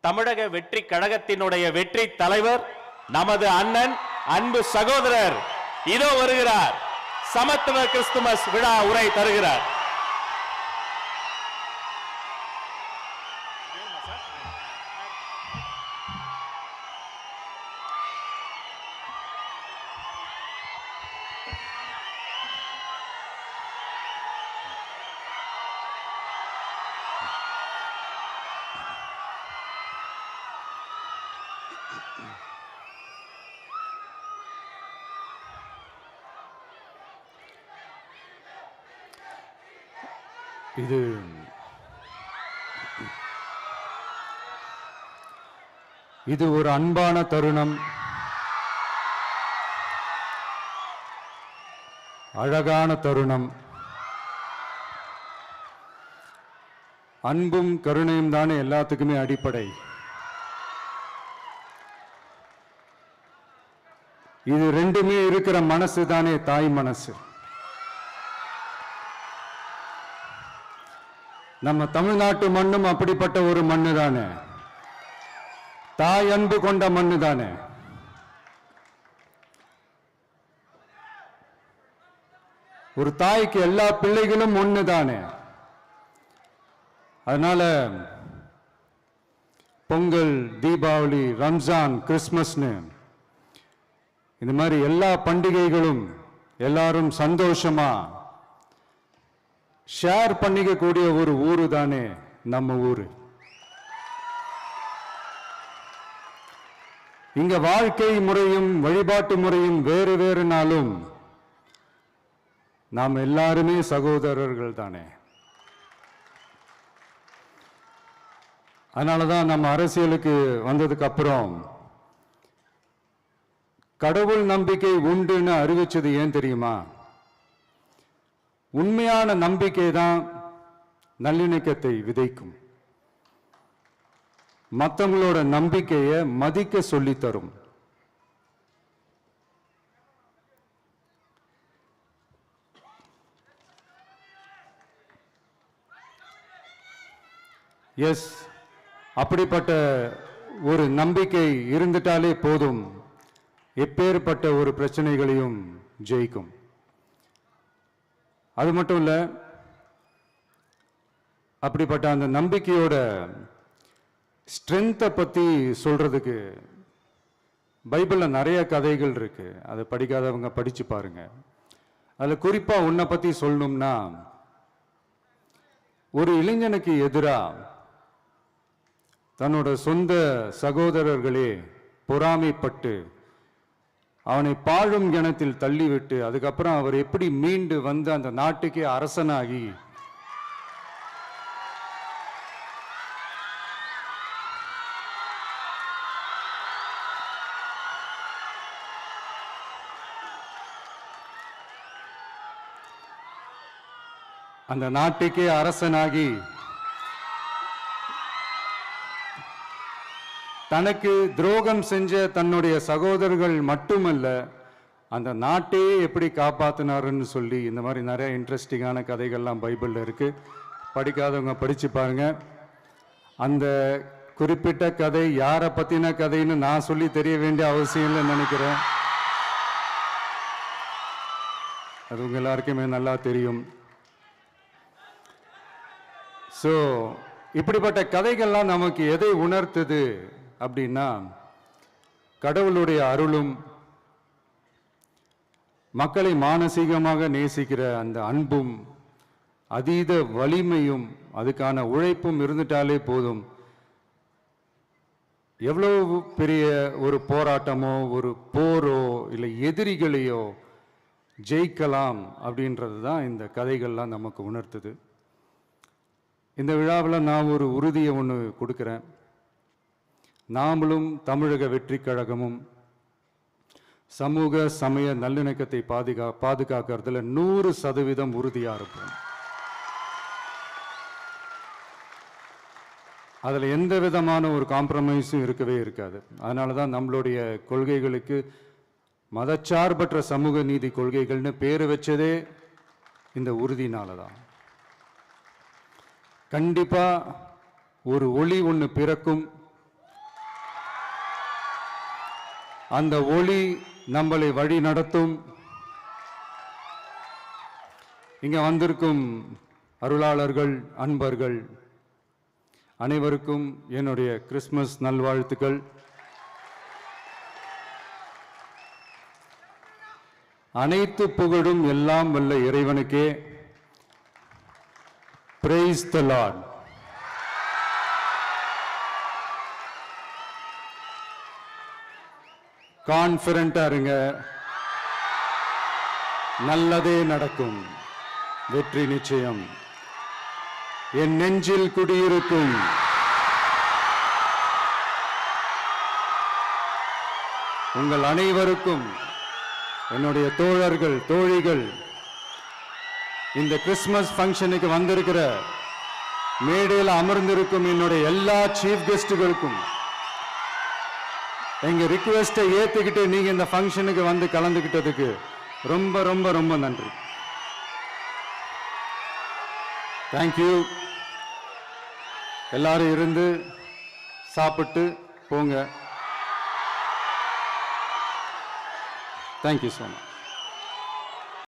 தமிழக வெற்றி கழகத்தினுடைய வெற்றி தலைவர் நமது அண்ணன் அன்பு சகோதரர் இதோ வருகிறார். சமத்துவ கிறிஸ்துமஸ் விழா உரை தருகிறார். இது ஒரு அன்பான தருணம், அழகான தருணம். அன்பும் கருணையும் தானே எல்லாத்துக்குமே அடிப்படை. இது ரெண்டுமே இருக்கிற மனசு தானே தாய் மனசு. நம்ம தமிழ்நாட்டு மண்ணும் அப்படிப்பட்ட ஒரு மண்ணு தானே, தாய் அன்பு கொண்ட மண்ணு தானே. ஒரு தாய்க்கு எல்லா பிள்ளைகளும் ஒண்ணு தானே. அதனால பொங்கல், தீபாவளி, ரம்ஜான், கிறிஸ்துமஸ்னு இந்த மாதிரி எல்லா பண்டிகைகளும் எல்லாரும் சந்தோஷமா ஷேர் பண்ணிக்க கூடிய ஒரு ஊரு தானே நம்ம ஊரு. இங்க வாழ்க்கை முறையும் வழிபாட்டு முறையும் வேறு வேறு நாளும் நாம் எல்லாருமே சகோதரர்கள் தானே. அதனாலதான் நம்ம அரசியலுக்கு வந்ததுக்கு அப்புறம் கடவுள் நம்பிக்கை உண்டுன்னு அறிவிச்சது ஏன் தெரியுமா? உண்மையான நம்பிக்கை தான் நல்லிணக்கத்தை விதைக்கும், மற்றவங்களோட நம்பிக்கையை மதிக்க சொல்லி தரும். எஸ், அப்படிப்பட்ட ஒரு நம்பிக்கை இருந்துட்டாலே போதும், எப்பேற்பட்ட ஒரு பிரச்சனைகளையும் ஜெயிக்கும். அது மட்டும் இல்ல, அப்படிப்பட்ட அந்த நம்பிக்கையோட ஸ்ட்ரென்த்தை பத்தி சொல்றதுக்கு பைபிள்ல நிறைய கதைகள் இருக்கு. அதை படிக்காதவங்க படிச்சு பாருங்க. அதுல குறிப்பா உன்னை பத்தி சொல்லணும்னா, ஒரு இளைஞனுக்கு எதிராக தன்னோட சொந்த சகோதரர்களே பொறாமைப்பட்டு அவனை பாழும் கிணத்தில் தள்ளிவிட்டு அதுக்கப்புறம் அவர் எப்படி மீண்டு வந்து அந்த நாட்டுக்கே அரசனாகி அந்த நாட்டுக்கே அரசனாகி தனக்கு துரோகம் செஞ்ச தன்னுடைய சகோதரர்கள் மட்டுமல்ல, அந்த நாட்டையே எப்படி காப்பாத்தினாருன்னு சொல்லி இந்த மாதிரி நிறைய இன்ட்ரெஸ்டிங்கான கதைகள்லாம் பைபிள்ல இருக்கு. படிக்காதவங்க படிச்சு பாருங்க. அந்த குறிப்பிட்ட கதை யாரை பத்தின கதைன்னு நான் சொல்லி தெரிய வேண்டிய அவசியம் இல்லைன்னு நினைக்கிறேன். அது உங்க எல்லாருக்குமே நல்லா தெரியும். ஸோ இப்படிப்பட்ட கதைகள்லாம் நமக்கு எதை உணர்த்துது அப்படின்னா, கடவுளுடைய அருளும் மக்களை மானசீகமாக நேசிக்கிற அந்த அன்பும் அதீத வலிமையும் அதுக்கான உழைப்பும் இருந்துட்டாலே போதும், எவ்வளவு பெரிய ஒரு போராட்டமோ ஒரு போரோ இல்லை எதிரிகளையோ ஜெயிக்கலாம் அப்படின்றது தான் இந்த கதைகள்லாம் நமக்கு உணர்த்துது. இந்த விழாவில் நான் ஒரு உறுதியை ஒன்று கொடுக்குறேன். நாமளும் தமிழக வெற்றி கழகமும் சமூக சமய நல்லிணக்கத்தை பாதுகாக்கிறதுல 100% உறுதியா இருப்போம். அதில் எந்த விதமான ஒரு காம்ப்ரமைஸும் இருக்கவே இருக்காது. அதனால தான் நம்மளுடைய கொள்கைகளுக்கு மதச்சார்பற்ற சமூக நீதி கொள்கைகள்னு பேர் வச்சதே இந்த உறுதினால தான். கண்டிப்பா ஒரு ஒளி ஒன்று பிறக்கும், அந்த ஒளி நம்மளை வழி நடத்தும். இங்க வந்திருக்கும் அருளாளர்கள், அன்பர்கள் அனைவருக்கும் என்னுடைய கிறிஸ்துமஸ் நல்வாழ்த்துக்கள். அனைத்து புகழும் எல்லாம் வல்ல இறைவனுக்கே. Praise the Lord. கான்ஃபிடண்டா இருங்க, நல்லதே நடக்கும், வெற்றி நிச்சயம். என் நெஞ்சில் குடியிருக்கும் உங்கள் அனைவருக்கும், என்னுடைய தோழர்கள், தோழிகள், இந்த கிறிஸ்துமஸ் ஃபங்க்ஷனுக்கு வந்திருக்கிற மேடையில் அமர்ந்திருக்கும் என்னுடைய எல்லா சீஃப் கெஸ்டுகளுக்கும் எங்க ரிக்வெஸ்டை ஏத்துக்கிட்டு நீங்க இந்த ஃபங்க்ஷனுக்கு வந்து கலந்துக்கிட்டதுக்கு ரொம்ப ரொம்ப ரொம்ப நன்றி. தேங்க்யூ. எல்லாரும் இருந்து சாப்பிட்டு போங்க. Thank you so much.